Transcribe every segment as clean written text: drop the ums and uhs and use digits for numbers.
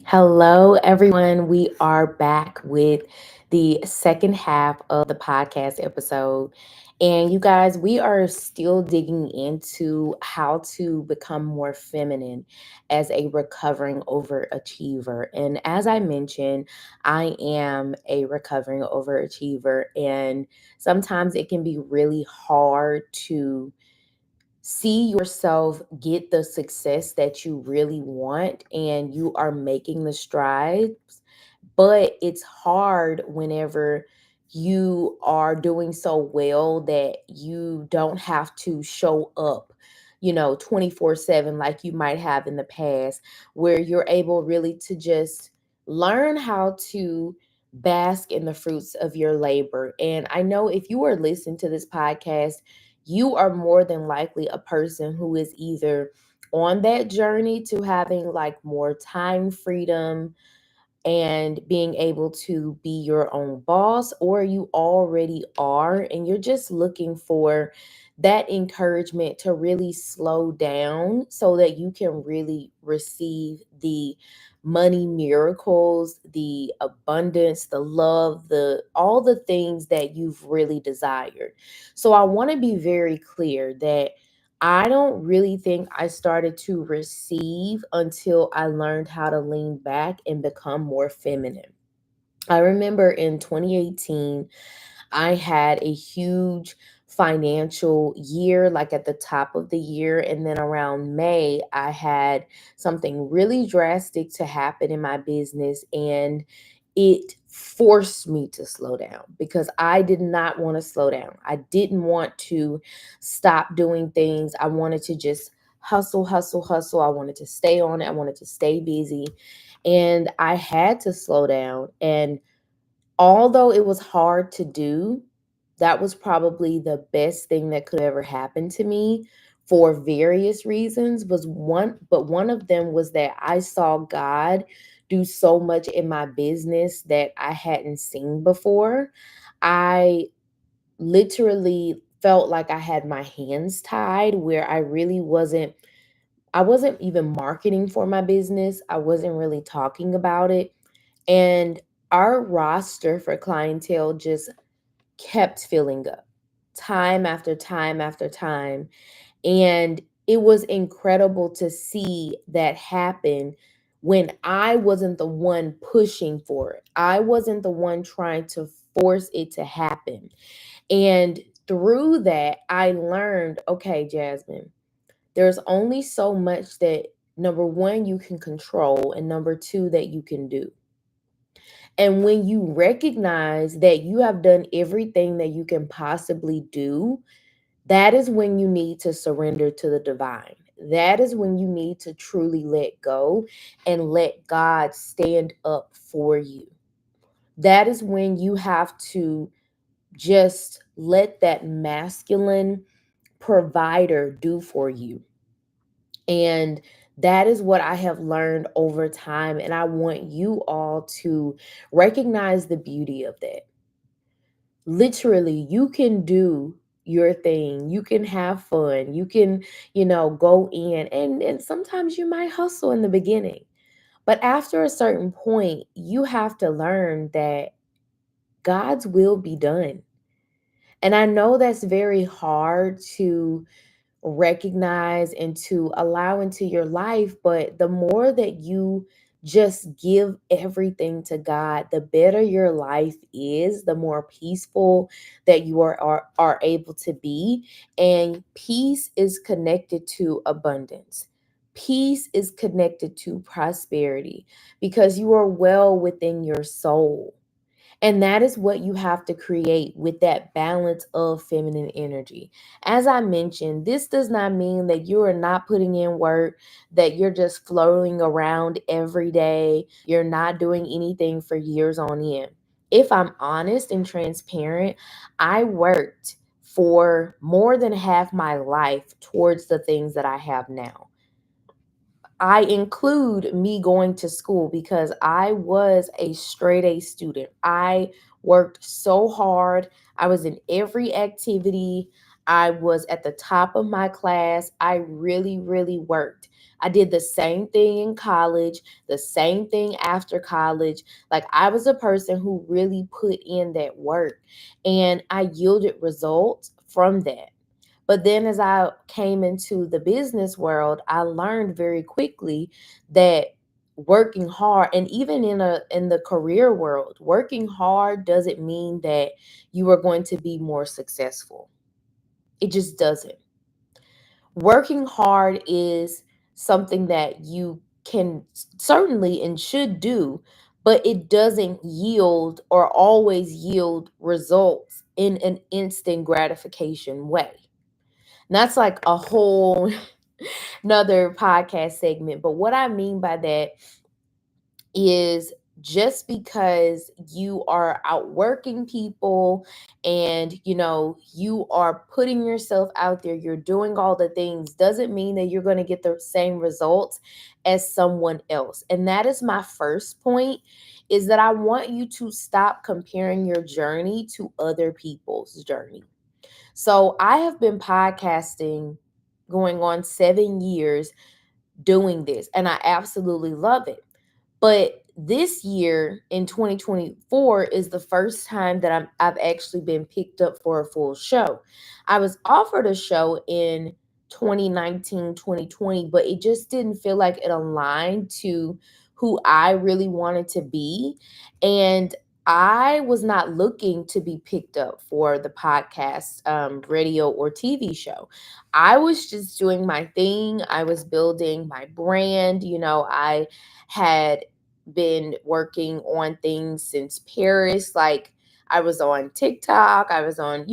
Hello, everyone. We are back with the second half of the podcast episode. And you guys, we are still digging into how to become more feminine as a recovering overachiever. And as I mentioned, I am a recovering overachiever. And sometimes it can be really hard to see yourself get the success that you really want and you are making the strides, but it's hard whenever you are doing so well that you don't have to show up 24/7 like you might have in the past, where you're able really to just learn how to bask in the fruits of your labor. And I know if you are listening to this podcast, you are more than likely a person who is either on that journey to having like more time freedom and being able to be your own boss, or you already are and you're just looking for that encouragement to really slow down so that you can really receive the money miracles, the abundance, the love, the all the things that you've really desired. So I want to be very clear that I don't really think I started to receive until I learned how to lean back and become more feminine. I remember in 2018, I had a huge financial year, like at the top of the year. And then around May, I had something really drastic to happen in my business. And it forced me to slow down because I did not want to slow down. I didn't want to stop doing things. I wanted to just hustle, hustle, hustle. I wanted to stay on it. I wanted to stay busy. And I had to slow down. And although it was hard to do, that was probably the best thing that could ever happen to me for various reasons. One of them was that I saw God do so much in my business that I hadn't seen before. I literally felt like I had my hands tied, where I wasn't even marketing for my business. I wasn't really talking about it. And our roster for clientele just kept filling up time after time after time. And it was incredible to see that happen when I wasn't the one pushing for it. I wasn't the one trying to force it to happen. And through that, I learned, okay, Jasmine, there's only so much that number one, you can control, and number two, that you can do. And when you recognize that you have done everything that you can possibly do, that is when you need to surrender to the divine. That is when you need to truly let go and let God stand up for you. That is when you have to just let that masculine provider do for you. And that is what I have learned over time. And I want you all to recognize the beauty of that. Literally, you can do your thing. You can have fun. You can, go in, and sometimes you might hustle in the beginning. But after a certain point, you have to learn that God's will be done. And I know that's very hard to recognize and to allow into your life. But the more that you just give everything to God, the better your life is, the more peaceful that you are able to be. And peace is connected to abundance. Peace is connected to prosperity because you are well within your soul. And that is what you have to create with that balance of feminine energy. As I mentioned, this does not mean that you are not putting in work, that you're just floating around every day, you're not doing anything for years on end. If I'm honest and transparent, I worked for more than half my life towards the things that I have now. I include me going to school because I was a straight A student. I worked so hard. I was in every activity. I was at the top of my class. I really, really worked. I did the same thing in college, the same thing after college. Like, I was a person who really put in that work, and I yielded results from that. But then as I came into the business world, I learned very quickly that working hard, and even in the career world, working hard doesn't mean that you are going to be more successful. It just doesn't. Working hard is something that you can certainly and should do, but it doesn't yield or always yield results in an instant gratification way. And that's like a whole another podcast segment. But what I mean by that is, just because you are outworking people and you are putting yourself out there, you're doing all the things, doesn't mean that you're going to get the same results as someone else. And that is my first point, is that I want you to stop comparing your journey to other people's journey. So I have been podcasting going on 7 years doing this, and I absolutely love it. But this year in 2024 is the first time that I've actually been picked up for a full show. I was offered a show in 2019, 2020, but it just didn't feel like it aligned to who I really wanted to be. And I was not looking to be picked up for the podcast, radio, or TV show. I was just doing my thing. I was building my brand. I had been working on things since Paris. Like, I was on TikTok, I was on,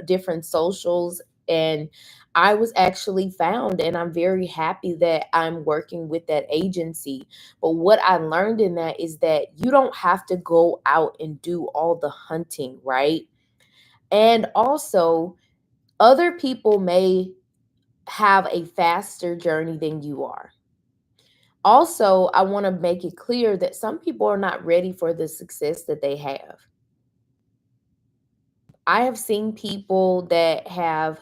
different socials, and I was actually found, and I'm very happy that I'm working with that agency. But what I learned in that is that you don't have to go out and do all the hunting, right? And also, other people may have a faster journey than you are. Also, I want to make it clear that some people are not ready for the success that they have. I have seen people that have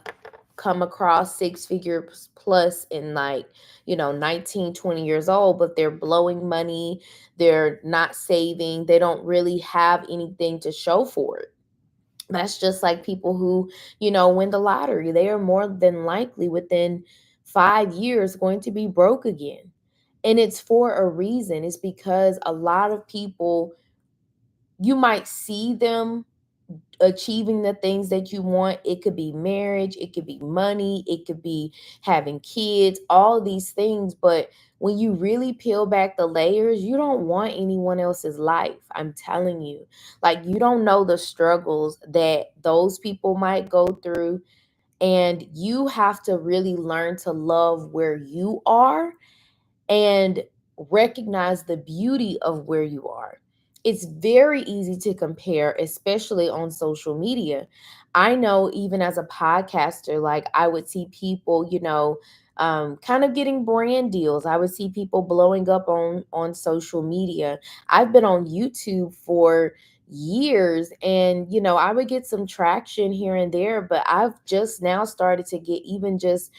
come across six figures plus in, like, 19, 20 years old, but they're blowing money, they're not saving, they don't really have anything to show for it. That's just like people who, win the lottery. They are more than likely within 5 years going to be broke again. And it's for a reason. It's because a lot of people, you might see them achieving the things that you want. It could be marriage, it could be money, it could be having kids, all these things. But when you really peel back the layers, you don't want anyone else's life. I'm telling you. Like, you don't know the struggles that those people might go through. And you have to really learn to love where you are and recognize the beauty of where you are. It's very easy to compare, especially on social media. I know, even as a podcaster, like, I would see people, kind of getting brand deals. I would see people blowing up on social media. I've been on YouTube for years, and I would get some traction here and there, but I've just now started to get even just,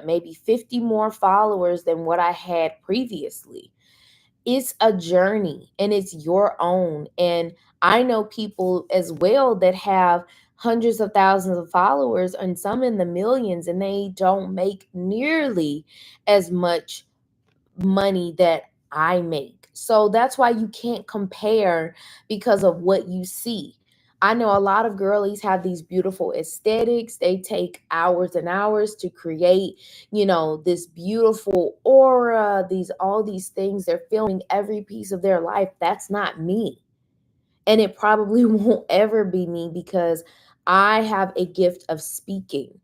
maybe 50 more followers than what I had previously. It's a journey, and it's your own. And I know people as well that have hundreds of thousands of followers, and some in the millions, and they don't make nearly as much money that I make. So that's why you can't compare because of what you see. I know a lot of girlies have these beautiful aesthetics. They take hours and hours to create, this beautiful aura, these all these things. They're filming every piece of their life. That's not me. And it probably won't ever be me, because I have a gift of speaking.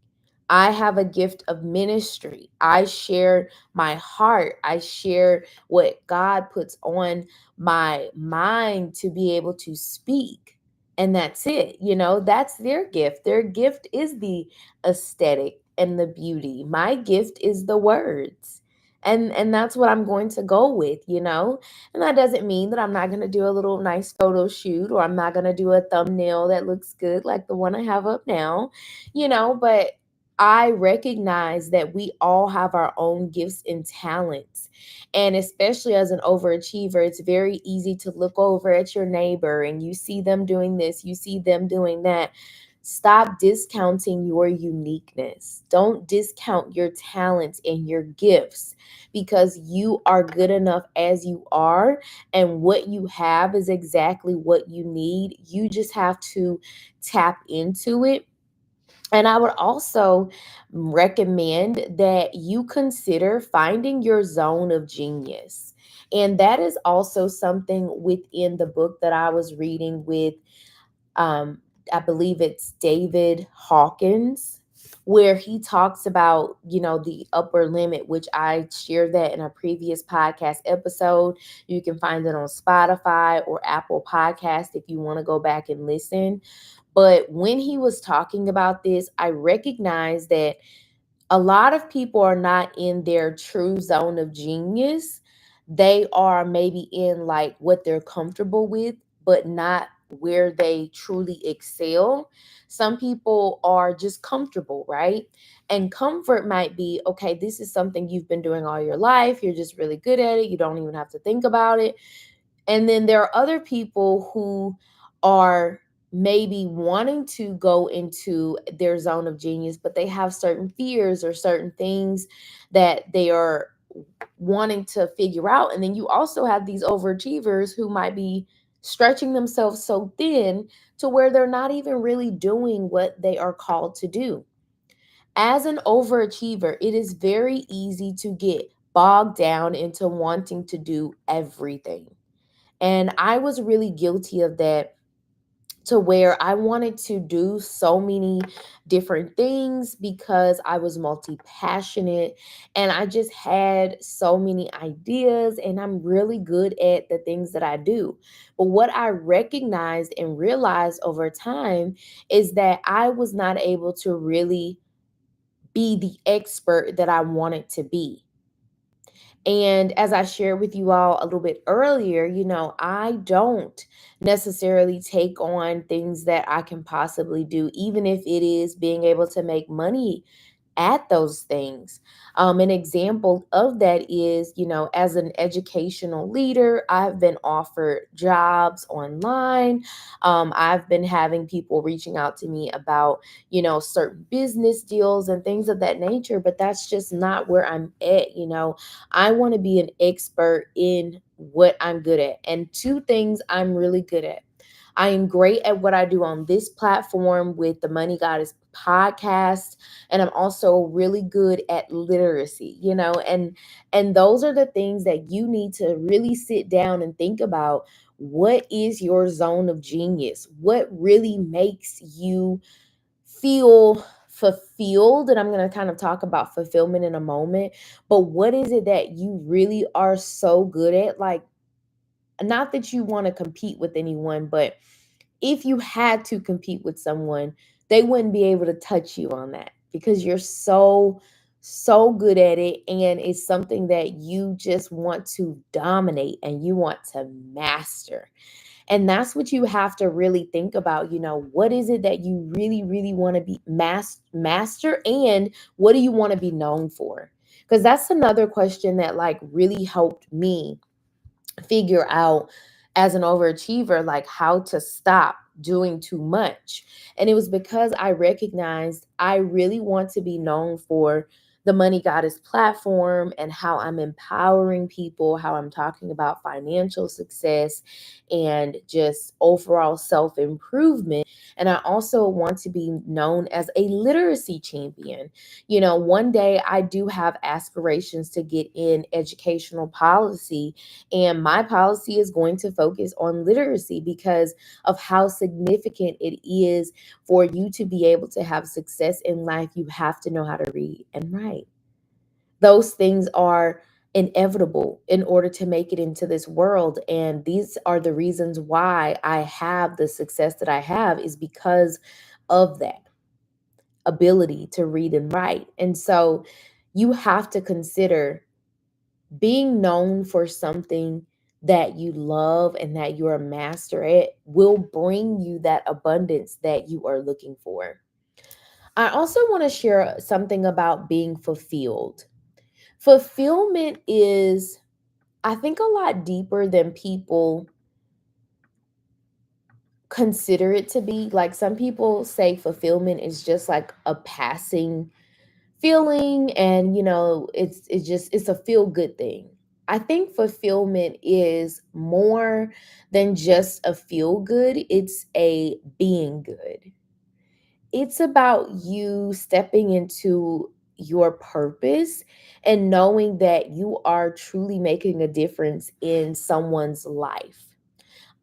I have a gift of ministry. I share my heart. I share what God puts on my mind to be able to speak. And that's it. That's their gift. Their gift is the aesthetic and the beauty. My gift is the words. And that's what I'm going to go with, you know? And that doesn't mean that I'm not going to do a little nice photo shoot, or I'm not going to do a thumbnail that looks good like the one I have up now, you know, but I recognize that we all have our own gifts and talents. And especially as an overachiever, it's very easy to look over at your neighbor and you see them doing this, you see them doing that. Stop discounting your uniqueness. Don't discount your talents and your gifts, because you are good enough as you are, and what you have is exactly what you need. You just have to tap into it. And I would also recommend that you consider finding your zone of genius. And that is also something within the book that I was reading with, um, I believe it's David Hawkins, where he talks about, you know, the upper limit, which I shared that in a previous podcast episode. You can find it on Spotify or Apple Podcast if you want to go back and listen. But when he was talking about this, I recognized that a lot of people are not in their true zone of genius. They are maybe in like what they're comfortable with, but not where they truly excel. Some people are just comfortable, right? And comfort might be, okay, this is something you've been doing all your life. You're just really good at it. You don't even have to think about it. And then there are other people who are maybe wanting to go into their zone of genius, but they have certain fears or certain things that they are wanting to figure out. And then you also have these overachievers who might be stretching themselves so thin to where they're not even really doing what they are called to do. As an overachiever, it is very easy to get bogged down into wanting to do everything. And I was really guilty of that, to where I wanted to do so many different things because I was multi passionate and I just had so many ideas, and I'm really good at the things that I do. But what I recognized and realized over time is that I was not able to really be the expert that I wanted to be. And as I shared with you all a little bit earlier, you know, I don't necessarily take on things that I can possibly do, even if it is being able to make money at those things. An example of that is, you know, as an educational leader, I've been offered jobs online. I've been having people reaching out to me about, you know, certain business deals and things of that nature, but that's just not where I'm at. You know, I want to be an expert in what I'm good at. And two things I'm really good at: I am great at what I do on this platform with the Money Goddess podcast, and I'm also really good at literacy, you know, and those are the things that you need to really sit down and think about. What is your zone of genius? What really makes you feel fulfilled? And I'm going to kind of talk about fulfillment in a moment, but what is it that you really are so good at? Like, not that you want to compete with anyone, but if you had to compete with someone, they wouldn't be able to touch you on that, because you're so good at it, and it's something that you just want to dominate and you want to master. And that's what you have to really think about. You know, what is it that you really want to be master, and what do you want to be known for? Because that's another question that like really helped me figure out as an overachiever, like how to stop doing too much. And it was because I recognized I really want to be known for the Money Goddess platform and how I'm empowering people, how I'm talking about financial success and just overall self improvement. And I also want to be known as a literacy champion. You know, one day I do have aspirations to get in educational policy, and my policy is going to focus on literacy because of how significant it is for you to be able to have success in life. You have to know how to read and write. Those things are inevitable in order to make it into this world. And these are the reasons why I have the success that I have, is because of that ability to read and write. And so you have to consider Being known for something that you love and that you're a master at will bring you that abundance that you are looking for. I also want to share something about being fulfilled. Fulfillment is, I think, a lot deeper than people consider it to be. Like, some people say fulfillment is just like a passing feeling, and it's a feel good thing. I think fulfillment is more than just a feel good, it's a being good. It's about you stepping into your purpose and knowing that you are truly making a difference in someone's life.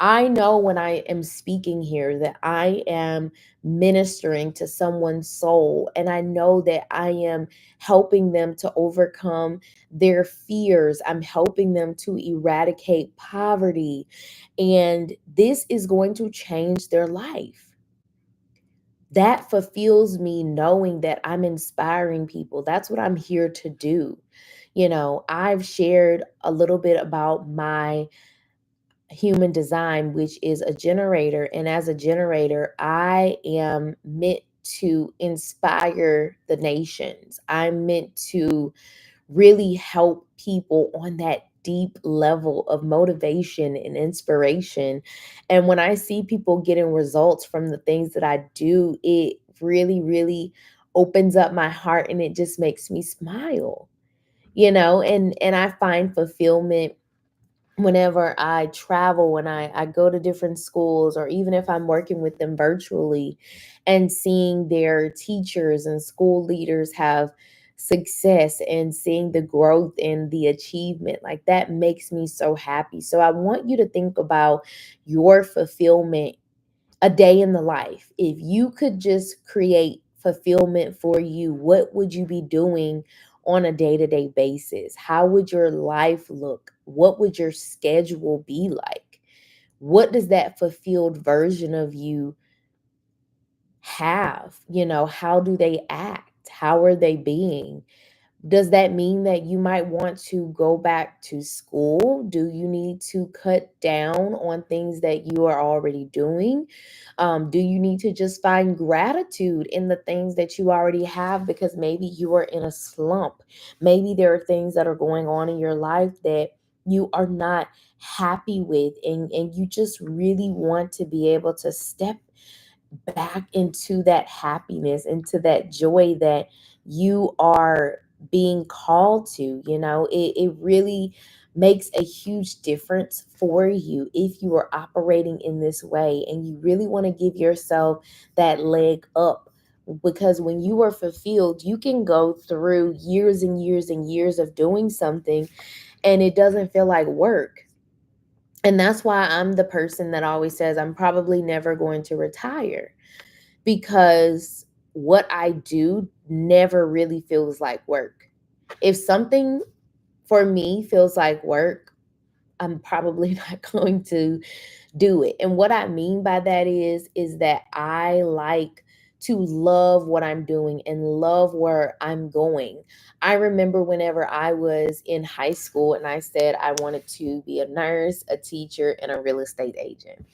I know when I am speaking here that I am ministering to someone's soul, and I know that I am helping them to overcome their fears. I'm helping them to eradicate poverty, and this is going to change their life. That fulfills me knowing that I'm inspiring people. That's what I'm here to do. I've shared a little bit about my human design, which is a generator. And as a generator, I am meant to inspire the nations. I'm meant to really help people on that deep level of motivation and inspiration. And when I see people getting results from the things that I do, it really, really opens up my heart, and it just makes me smile. And I find fulfillment whenever I travel, when I go to different schools, or even if I'm working with them virtually and seeing their teachers and school leaders have success and seeing the growth and the achievement, like, that makes me so happy. So I want you to think about your fulfillment, a day in the life. If you could just create fulfillment for you, what would you be doing on a day to day basis? How would your life look? What would your schedule be like? What does that fulfilled version of you have? How do they act? How are they being? Does that mean that you might want to go back to school? Do you need to cut down on things that you are already doing? Do you need to just find gratitude in the things that you already have, because maybe you are in a slump? Maybe there are things that are going on in your life that you are not happy with, and you just really want to be able to step back into that happiness, into that joy that you are being called to. It really makes a huge difference for you if you are operating in this way, and you really want to give yourself that leg up. Because when you are fulfilled, you can go through years and years and years of doing something, and it doesn't feel like work. And that's why I'm the person that always says I'm probably never going to retire, because what I do never really feels like work. If something for me feels like work, I'm probably not going to do it. And what I mean by that is that I like to love what I'm doing and love where I'm going. I remember whenever I was in high school and I said I wanted to be a nurse, a teacher, and a real estate agent.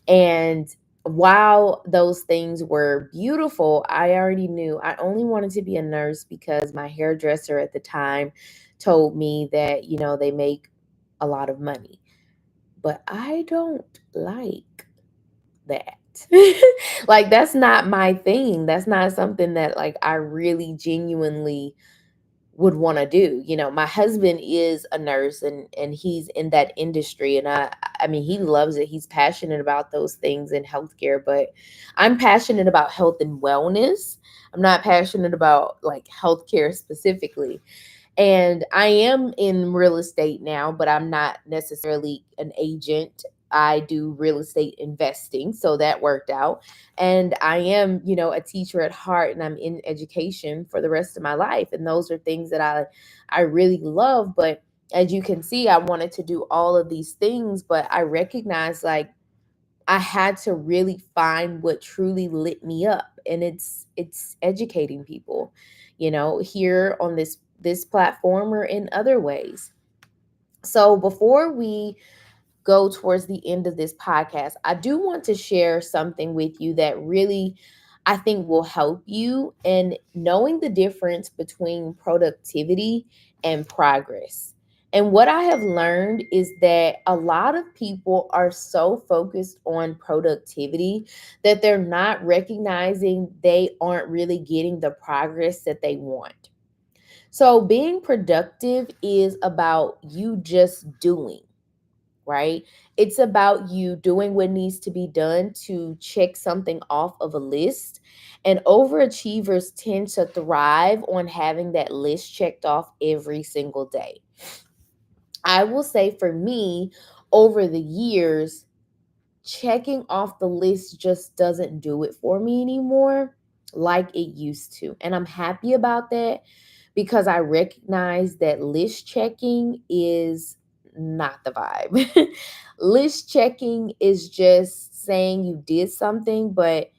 And while those things were beautiful, I already knew I only wanted to be a nurse because my hairdresser at the time told me that, they make a lot of money. But I don't like that. Like, that's not my thing. That's not something that, like, I really genuinely would want to do. My husband is a nurse, and he's in that industry, and I mean, he loves it. He's passionate about those things in healthcare, but I'm passionate about health and wellness. I'm not passionate about, like, healthcare specifically. And I am in real estate now, but I'm not necessarily an agent. I do real estate investing, so that worked out. And I am, a teacher at heart, and I'm in education for the rest of my life. And those are things that I really love. But as you can see, I wanted to do all of these things, but I recognize, like, I had to really find what truly lit me up, and it's educating people, here on this platform or in other ways. So before we go towards the end of this podcast, I do want to share something with you that really I think will help you in knowing the difference between productivity and progress. And what I have learned is that a lot of people are so focused on productivity that they're not recognizing they aren't really getting the progress that they want. So, being productive is about you just doing, right? It's about you doing what needs to be done to check something off of a list. And overachievers tend to thrive on having that list checked off every single day. I will say for me, over the years, checking off the list just doesn't do it for me anymore like it used to. And I'm happy about that because I recognize that list checking is not the vibe. List checking is just saying you did something, but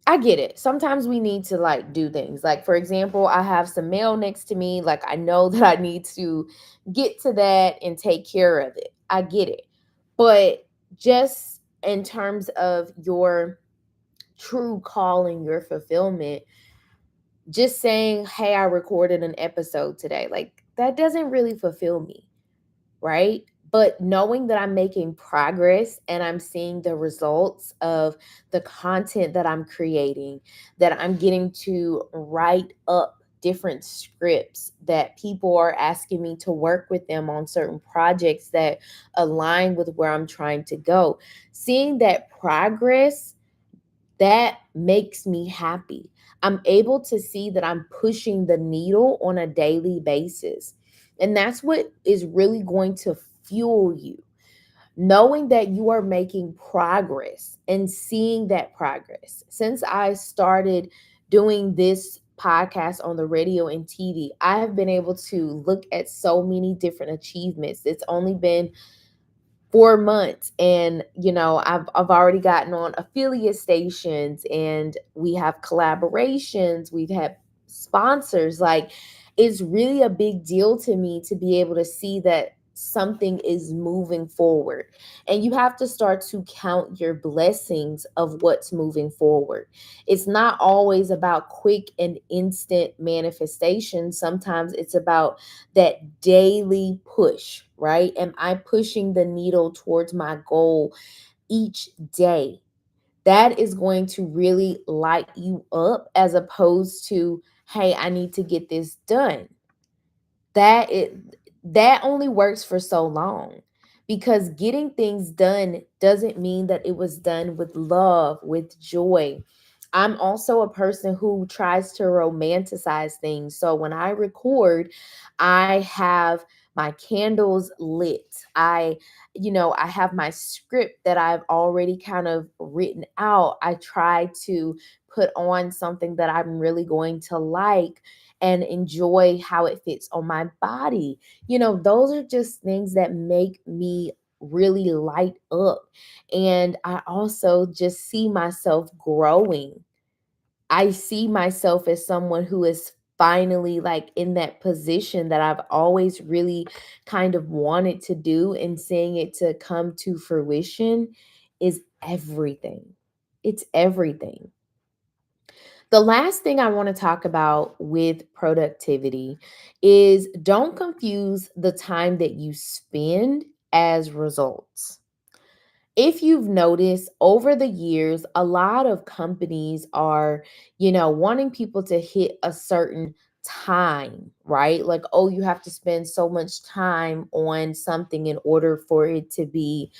I get it. Sometimes we need to like do things. Like, for example, I have some mail next to me. Like, I know that I need to get to that and take care of it. I get it. But just in terms of your true calling, your fulfillment, just saying, hey, I recorded an episode today, like that doesn't really fulfill me, right? But knowing that I'm making progress and I'm seeing the results of the content that I'm creating, that I'm getting to write up different scripts, that people are asking me to work with them on certain projects that align with where I'm trying to go. Seeing that progress, that makes me happy. I'm able to see that I'm pushing the needle on a daily basis. And that's what is really going to fuel you. Knowing that you are making progress and seeing that progress. Since I started doing this podcast on the radio and TV, I have been able to look at so many different achievements. It's only been 4 months, and I've already gotten on affiliate stations, and we have collaborations, we've had sponsors. Like, it's really a big deal to me to be able to see that something is moving forward. And you have to start to count your blessings of what's moving forward. It's not always about quick and instant manifestation. Sometimes it's about that daily push, right? Am I pushing the needle towards my goal each day? That is going to really light you up as opposed to, hey, I need to get this done. That only works for so long, because getting things done doesn't mean that it was done with love, with joy. I'm also a person who tries to romanticize things. So when I record, I have my candles lit. I have my script that I've already kind of written out. I try to put on something that I'm really going to like and enjoy how it fits on my body. Those are just things that make me really light up. And I also just see myself growing. I see myself as someone who is finally like in that position that I've always really kind of wanted to do, and seeing it to come to fruition is everything. It's everything. The last thing I want to talk about with productivity is don't confuse the time that you spend as results. If you've noticed over the years, a lot of companies are, wanting people to hit a certain time, right? Like, oh, you have to spend so much time on something in order for it to be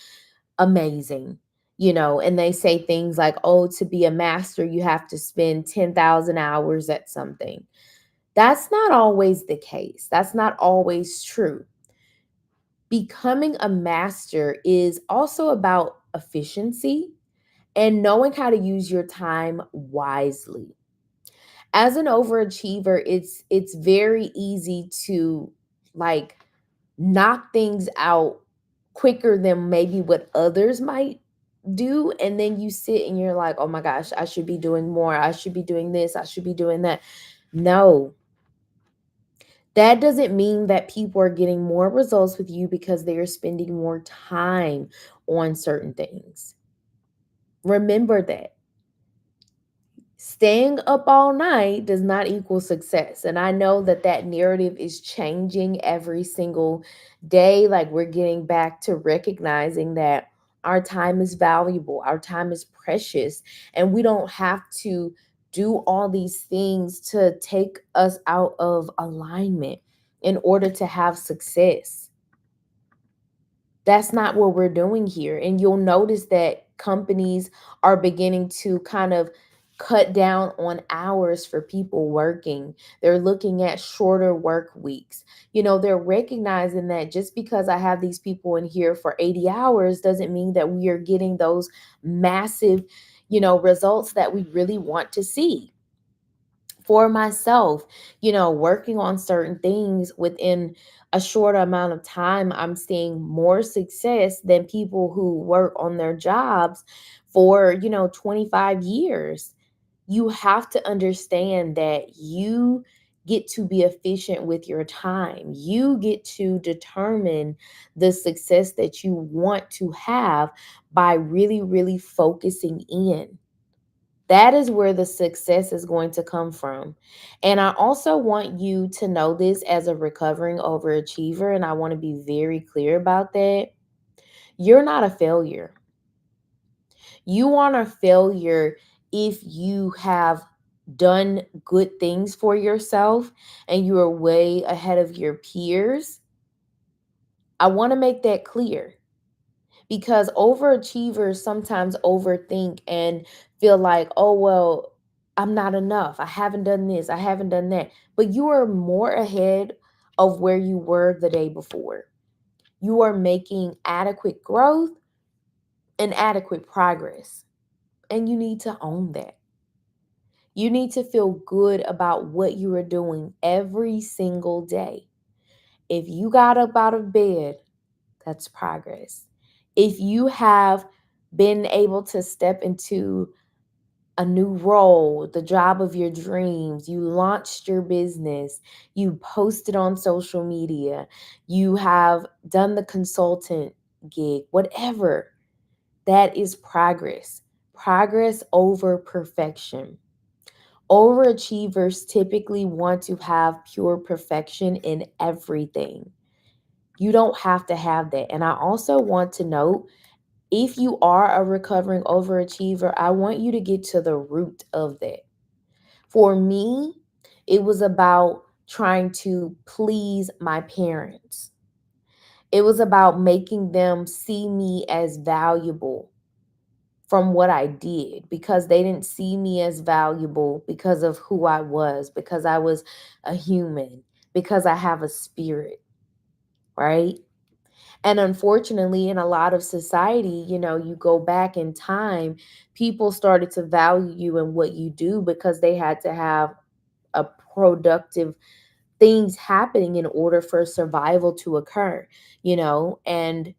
amazing. And they say things like, oh, to be a master, you have to spend 10,000 hours at something. That's not always the case. That's not always true. Becoming a master is also about efficiency and knowing how to use your time wisely. As an overachiever, it's very easy to like knock things out quicker than maybe what others might do, and then you sit and you're like, oh my gosh, I should be doing more, I should be doing this, I should be doing that. No, That doesn't mean that people are getting more results with you because they are spending more time on certain things. Remember that. Staying up all night does not equal success. And I know that that narrative is changing every single day. Like, we're getting back to recognizing that our time is valuable, our time is precious, and we don't have to do all these things to take us out of alignment in order to have success. That's not what we're doing here. And you'll notice that companies are beginning to kind of cut down on hours for people working. They're looking at shorter work weeks. They're recognizing that just because I have these people in here for 80 hours doesn't mean that we are getting those massive, results that we really want to see. For myself, working on certain things within a short amount of time, I'm seeing more success than people who work on their jobs for, 25 years. You have to understand that you get to be efficient with your time. You get to determine the success that you want to have by really, really focusing in. That is where the success is going to come from. And I also want you to know this as a recovering overachiever, and I want to be very clear about that. You're not a failure. You aren't a failure if you have done good things for yourself and you are way ahead of your peers. I want to make that clear, because overachievers sometimes overthink and feel like, oh, well, I'm not enough. I haven't done this. I haven't done that. But you are more ahead of where you were the day before. You are making adequate growth and adequate progress. And you need to own that. You need to feel good about what you are doing every single day. If you got up out of bed, that's progress. If you have been able to step into a new role, the job of your dreams, you launched your business, you posted on social media, you have done the consultant gig, whatever, that is progress. Progress over perfection. Overachievers typically want to have pure perfection in everything. You don't have to have that. And I also want to note, if you are a recovering overachiever, I want you to get to the root of that. For me, it was about trying to please my parents. It was about making them see me as valuable from what I did, because they didn't see me as valuable because of who I was, because I was a human, because I have a spirit, right? And unfortunately, in a lot of society, you go back in time, people started to value you and what you do because they had to have a productive things happening in order for survival to occur, and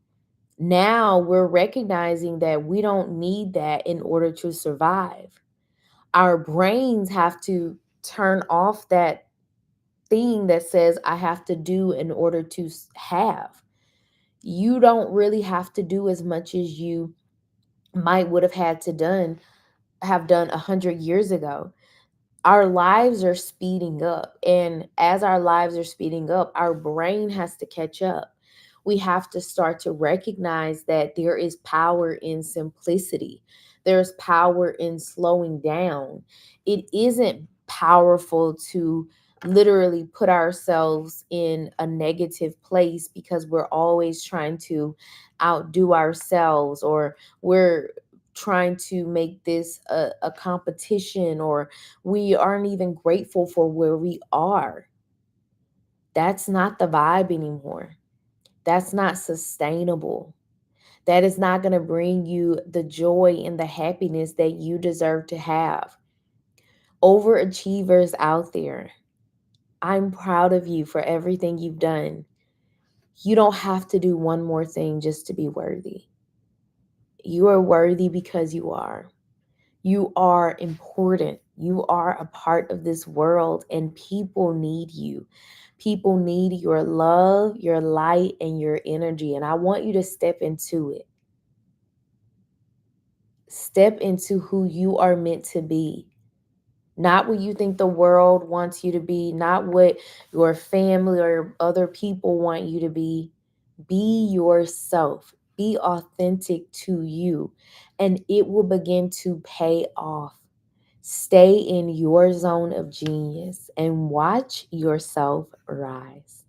now we're recognizing that we don't need that in order to survive. Our brains have to turn off that thing that says I have to do in order to have. You don't really have to do as much as you might would have had to have done 100 years ago. Our lives are speeding up, and as our lives are speeding up, our brain has to catch up. We have to start to recognize that there is power in simplicity. There's power in slowing down. It isn't powerful to literally put ourselves in a negative place because we're always trying to outdo ourselves, or we're trying to make this a competition, or we aren't even grateful for where we are. That's not the vibe anymore. That's not sustainable. That is not going to bring you the joy and the happiness that you deserve to have. Overachievers out there, I'm proud of you for everything you've done. You don't have to do one more thing just to be worthy. You are worthy because you are. You are important. You are a part of this world, and people need you. People need your love, your light, and your energy. And I want you to step into it. Step into who you are meant to be. Not what you think the world wants you to be, not what your family or other people want you to be. Be yourself, be authentic to you, and it will begin to pay off. Stay in your zone of genius and watch yourself rise.